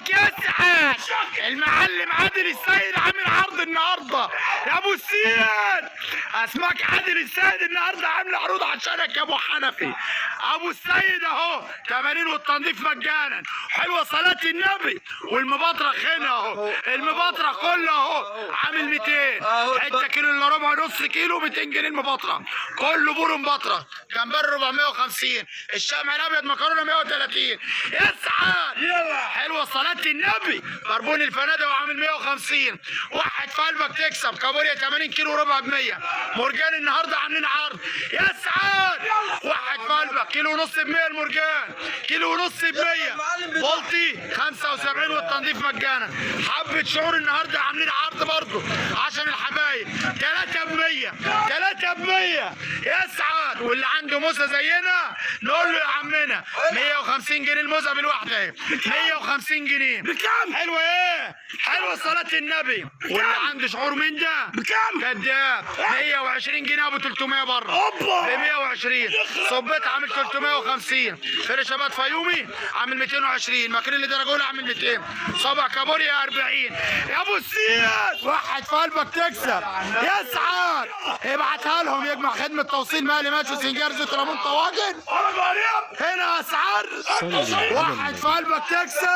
يسعد المعلم عادل السيد عامل عرض النهارده يا ابو السيد. اسمك عادل السيد النهارده عامل عروض عشانك يا ابو حنفي. ابو السيد اهو 80 والتنظيف مجانا. حلوه صلاه النبي. والمبطرخ هنا اهو، المبطرخ كله اهو عامل 200 حته كيلو الا ربع، نص كيلو 200 جنيه المبطرخ كله بور مبطرخ. جمبري 450، الشمع الابيض مكرونه 130. يسعد حلوه صلاه النبي. بربون الفنادق وعامل 150. واحد في قلبك تكسب. كابوريا 80 كيلو وربع ب100. مرجان النهارده عاملين عرض. يسعد واحد في قلبك كيلو ونص ب100 المرجان، كيلو ونص ب100. بلطي 75 والتنظيف مجانا. حبه شعور النهارده عاملين عرض برضه عشان الحبايب 3 ب100، 3 ب100. يسعد واللي عنده موزه زينا نقول له يا عمنا 150 جنيه الموزه بالواحده اهي، 150 جنيه. بكام؟ حلوه ايه؟ حلوه صلاه النبي. واللي عنده شعور من ده بكام؟ كداب 120 جنيه ابو 300 بره اوبا ب 120. صبيت عامل 350. فرشبات فيومي عامل 220. ماكريل دراجول عامل 200. صبع كابوريا 40. يا ابو السيد واحد في قلبك تكسب. يسعد ابعتها لهم يجمع خدمه توصيل مالي ماشي سنجار زيت ليمون طواجن. هنا اسعار واحد في قلبك تكسب.